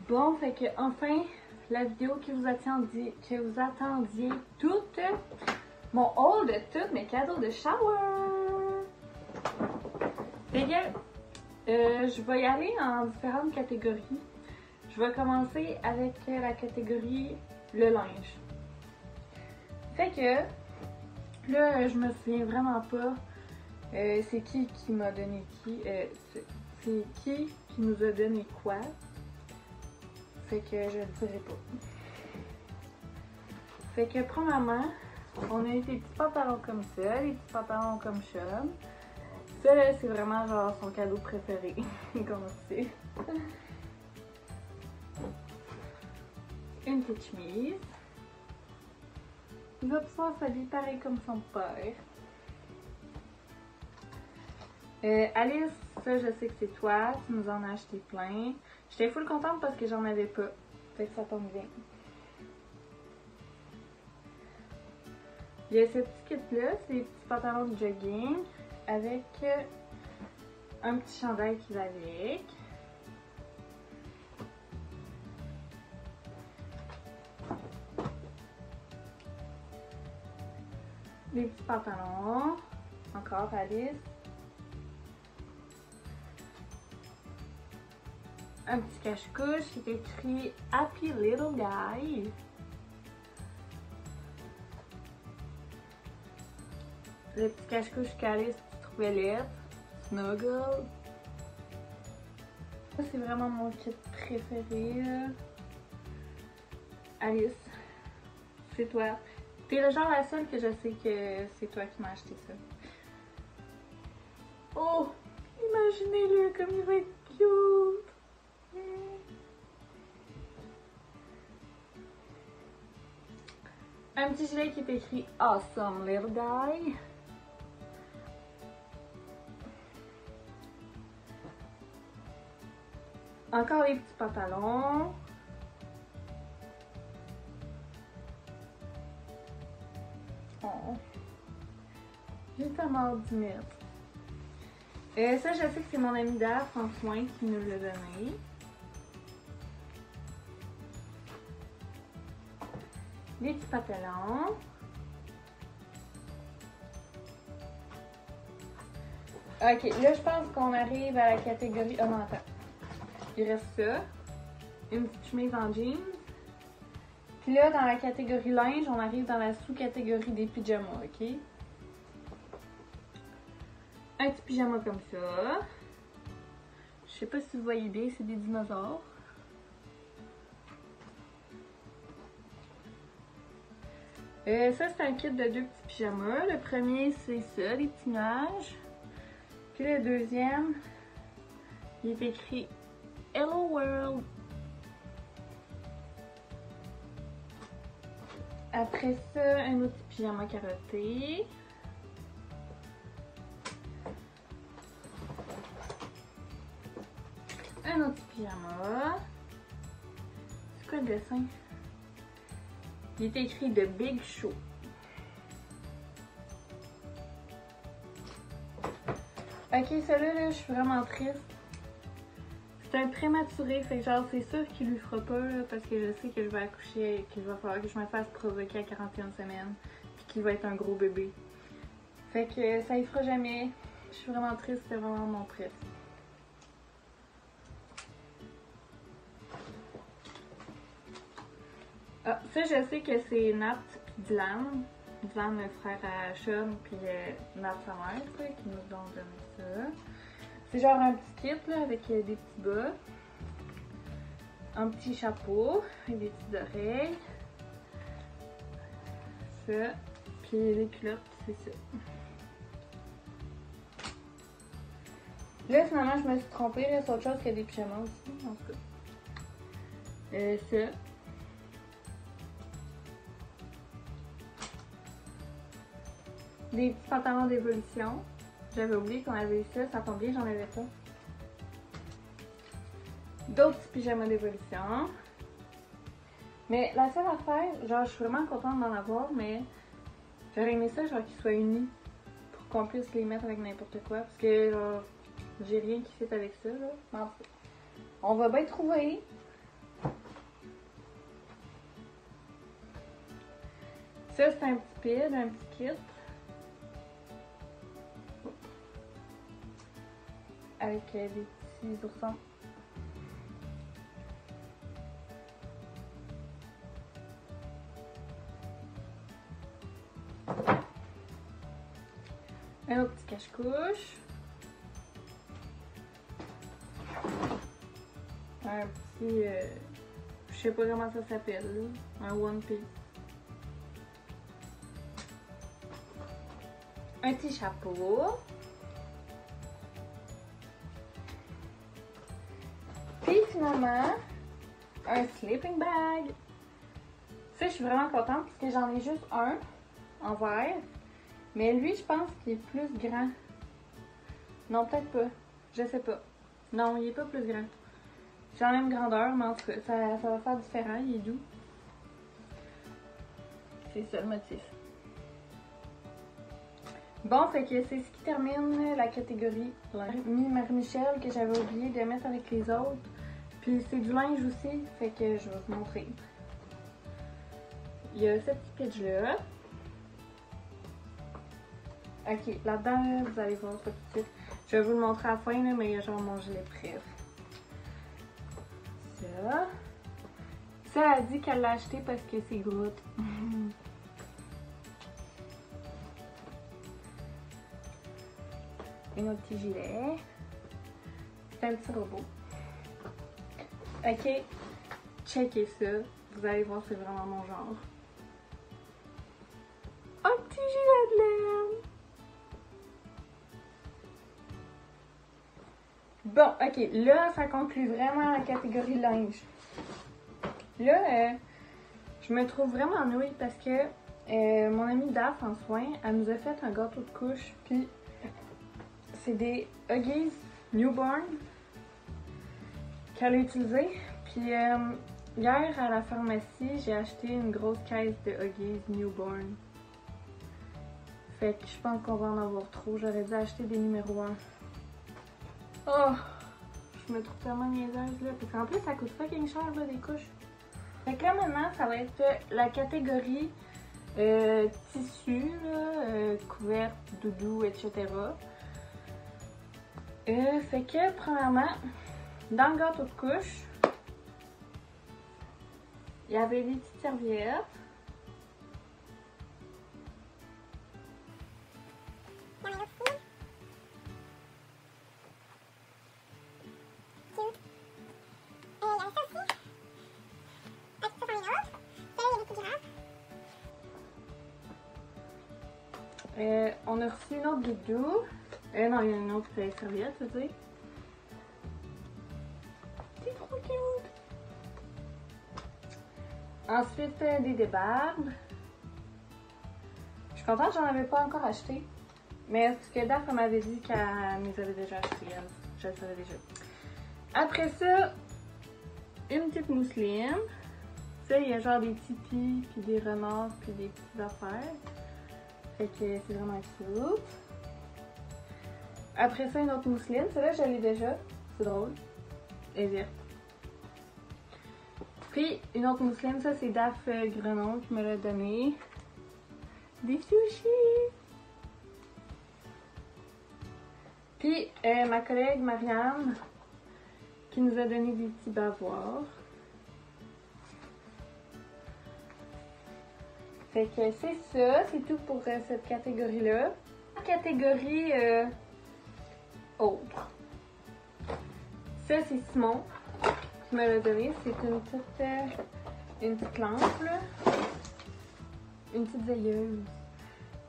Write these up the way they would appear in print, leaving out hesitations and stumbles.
Bon, fait que enfin, la vidéo que vous attendiez toutes, mon haul de tous mes cadeaux de shower. Fait que, je vais y aller en différentes catégories. Je vais commencer avec la catégorie le linge. Fait que, là, je me souviens vraiment pas c'est qui m'a donné qui, c'est qui nous a donné quoi. Fait que je le dirai pas. Fait que premièrement, on a eu des petits pantalons comme ça, des petits pantalons comme ça. Ça là, c'est vraiment genre son cadeau préféré, comme c'est. Une petite chemise. Il va pouvoir s'habiller pareil comme son père. Alice, ça je sais que c'est toi, tu nous en as acheté plein. J'étais full contente parce que j'en avais pas. Fait que ça tombe bien. Il y a ce petit kit-là, c'est des petits pantalons de jogging avec un petit chandail qui va avec. Des petits pantalons. Encore Alice. Un petit cache-couche qui est écrit Happy Little Guy. Le petit cache-couche qu'Alice trouvait laid. Snuggle. Ça c'est vraiment mon kit préféré. Alice, c'est toi. T'es le genre la seule que je sais que c'est toi qui m'as acheté ça. Oh! Imaginez-le comme il va être cute! Un petit gilet qui est écrit Awesome Little Guy. Encore les petits pantalons. Oh. J'ai tellement hâte d'y mettre. Ça, je sais que c'est mon ami d'art, François, qui nous l'a donné. Les petits pantalons. Ok, là je pense qu'on arrive à la catégorie... Oh non, attends. Il reste ça. Une petite chemise en jeans. Puis là, dans la catégorie linge, on arrive dans la sous-catégorie des pyjamas, ok? Un petit pyjama comme ça. Je sais pas si vous voyez bien, c'est des dinosaures. Ça, c'est un kit de deux petits pyjamas. Le premier, c'est ça, des petits nuages. Puis le deuxième, il est écrit Hello World. Après ça, un autre petit pyjama carotté. Un autre petit pyjama. C'est quoi le dessin? Il est écrit The Big Show. Ok, celui-là, là, je suis vraiment triste. C'est un prématuré, fait que genre, c'est sûr qu'il lui fera pas, là, parce que je sais que je vais accoucher et qu'il va falloir que je me fasse provoquer à 41 semaines, puis qu'il va être un gros bébé. Fait que ça y fera jamais. Je suis vraiment triste, c'est vraiment mon triste. Ah, ça, je sais que c'est Nat puis Dylan. Dylan, le frère à Sean, puis Nat, sa mère, ça, qui nous ont donné ça. C'est genre un petit kit, là, avec des petits bas. Un petit chapeau, avec des petites oreilles. Ça. Puis les culottes, c'est ça. Là, finalement, je me suis trompée. Là, c'est autre chose que des pyjamas aussi, en tout cas. Ça. Des petits pantalons d'évolution. J'avais oublié qu'on avait eu ça, ça tombe bien, j'en avais pas. D'autres petits pyjamas d'évolution. Mais la seule affaire, genre je suis vraiment contente d'en avoir, mais j'aurais aimé ça genre qu'ils soient unis pour qu'on puisse les mettre avec n'importe quoi. Parce que genre, j'ai rien qui fait avec ça là. On va bien trouver. Ça, c'est un petit pid, un petit kit. Avec des petits oursons. Un autre petit cache-couche. Un petit... je sais pas comment ça s'appelle, là. Un One Piece. Un petit chapeau. Puis finalement, un sleeping bag. Ça, je suis vraiment contente parce que j'en ai juste un en verre. Mais lui, je pense qu'il est plus grand. Non, peut-être pas. Je sais pas. Non, il est pas plus grand. J'ai la même grandeur, mais en tout cas, ça va faire différent. Il est doux. C'est ça le motif. Bon, fait que c'est ce qui termine la catégorie Marie-Michel que j'avais oublié de mettre avec les autres. Puis c'est du linge aussi, fait que je vais vous montrer. Il y a ce petit pitch-là. Ok, là-dedans, vous allez voir ça tout de suite. Je vais vous le montrer à la fin, là, mais genre mon gilet prêt. Ça. Ça, elle dit qu'elle l'a acheté parce que c'est Groot. Un autre petit gilet. C'est un petit robot. Ok, checkez ça. Vous allez voir, c'est vraiment mon genre. Un petit gilet de laine. Bon, ok, là, ça conclut vraiment la catégorie linge. Là, je me trouve vraiment ennuyée parce que mon amie Daph en soins, elle nous a fait un gâteau de couche, puis c'est des Huggies Newborn qu'elle a utilisé. Puis hier à la pharmacie, j'ai acheté une grosse caisse de Huggies Newborn. Fait que je pense qu'on va en avoir trop. J'aurais dû acheter des numéros 1. Oh! Je me trouve tellement niaiseuse là. Parce qu'en plus, ça coûte fucking cher là, des couches. Fait que là maintenant, ça va être la catégorie tissu, couverte, doudou, etc. Fait que, premièrement, dans le gâteau de couche, il y avait des petites serviettes. On a reçu une autre doudou. Non, il y a une autre serviette, tu sais. C'est trop cute! Ensuite, des débardes. Je suis contente, j'en avais pas encore acheté. Mais parce que Daph m'avait dit qu'elle nous avait déjà acheté. Je le savais déjà. Après ça, une petite mousseline. Ça, il y a genre des tipis, puis des renards, puis des petites affaires. Fait que c'est vraiment cute. Après ça, une autre mousseline. Celle-là, je l'ai déjà. C'est drôle. Elle est verte. Puis, une autre mousseline. Ça, c'est Daph Grenon qui me l'a donné. Des sushis! Puis, ma collègue Marianne qui nous a donné des petits bavoirs. Fait que c'est ça, c'est tout pour cette catégorie-là. Catégorie autre. Ça, c'est Simon qui me l'a donné. C'est une petite lampe, là. Une petite veilleuse.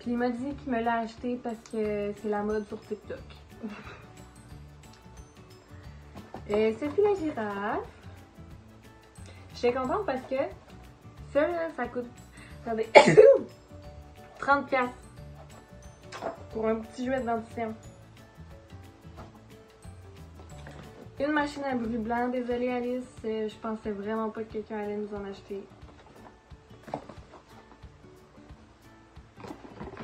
Puis il m'a dit qu'il me l'a acheté parce que c'est la mode sur TikTok. C'est puis la girafe. J'étais contente parce que ça, là, ça coûte... Regardez. 30$ pour un petit jouet de dentition. Une machine à bruit blanc. Désolée Alice, je pensais vraiment pas que quelqu'un allait nous en acheter.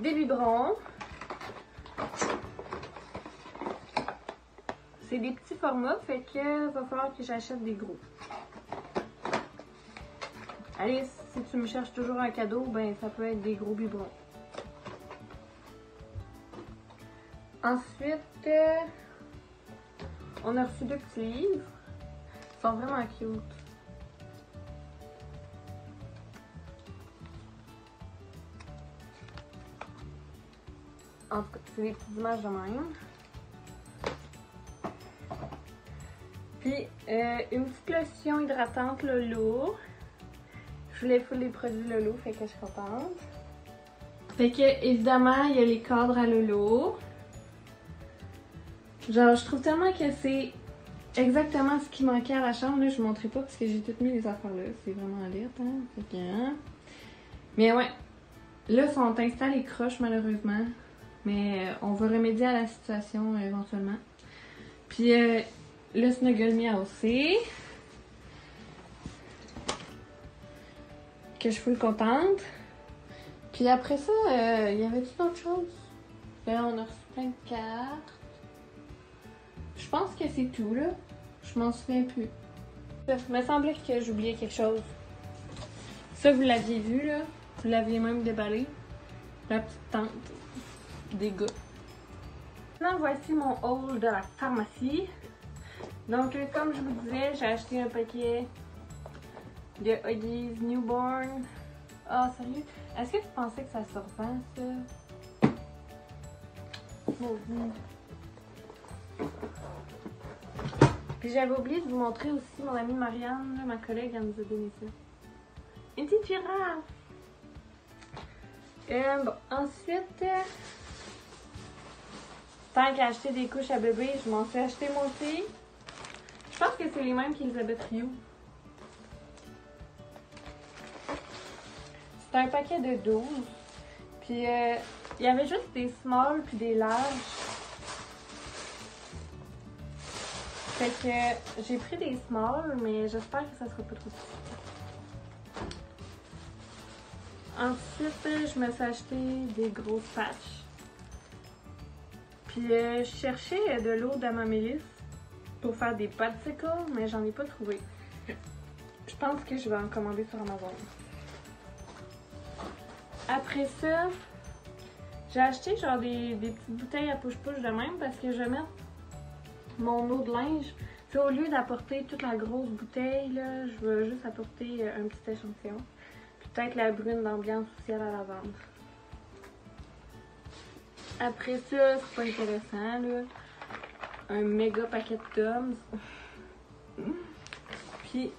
Des biberons. C'est des petits formats, fait que va falloir que j'achète des gros. allez, si tu me cherches toujours un cadeau, ben ça peut être des gros biberons. Ensuite, on a reçu 2 petits livres. Ils sont vraiment cute. En tout cas, c'est des petites images de même. Puis, une petite lotion hydratante Lolo. Je voulais full les produits Lolo, fait que je suis contente. Fait que, évidemment, il y a les cadres à Lolo. Genre, je trouve tellement que c'est exactement ce qui manquait à la chambre. Là, je vous montrerai pas parce que j'ai toutes mis les affaires là. C'est vraiment laid, hein? Fait que, hein? Mais ouais, là, sont installés croches malheureusement. Mais on va remédier à la situation éventuellement. Puis le Snuggle Me aussi. Que je suis full contente. Puis après ça, il y avait toute autre chose. Là, on a reçu plein de cartes. Je pense que c'est tout, là. Je m'en souviens plus. Il me semblait que j'oubliais quelque chose. Ça, vous l'aviez vu, là. Vous l'aviez même déballé. La petite tente des gars. Maintenant, voici mon haul de la pharmacie. Donc, comme je vous disais, j'ai acheté un paquet de Huggies Newborn. Ah, sérieux? Est-ce que tu pensais que ça se revend, ça? Maudit. Puis j'avais oublié de vous montrer aussi mon amie Marianne, là, ma collègue, elle nous a donné ça. Une petite girafe! Bon, ensuite, tant qu'à acheter des couches à bébé, je m'en suis acheté moi aussi. Je pense que c'est les mêmes qu'Elisabeth Rioux. C'est un paquet de 12. Puis il y avait juste des small puis des larges. Fait que j'ai pris des small, mais j'espère que ça sera pas trop petit. Ensuite, je me suis acheté des grosses patchs. Puis je cherchais de l'eau d'Amamélis pour faire des popsicles, mais j'en ai pas trouvé. Je pense que je vais en commander sur Amazon. Après ça, j'ai acheté genre des petites bouteilles à push-push de même parce que je vais mettre mon eau de linge. Puis au lieu d'apporter toute la grosse bouteille, là, je vais juste apporter un petit échantillon. Puis peut-être la brune d'ambiance aussi à la lavande. Après ça, c'est pas intéressant, là. Un méga paquet de Tums. Puis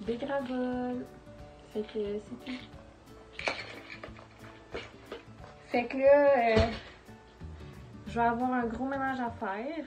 des gravoles. Fait que c'est tout. Fait que là, je vais avoir un gros ménage à faire.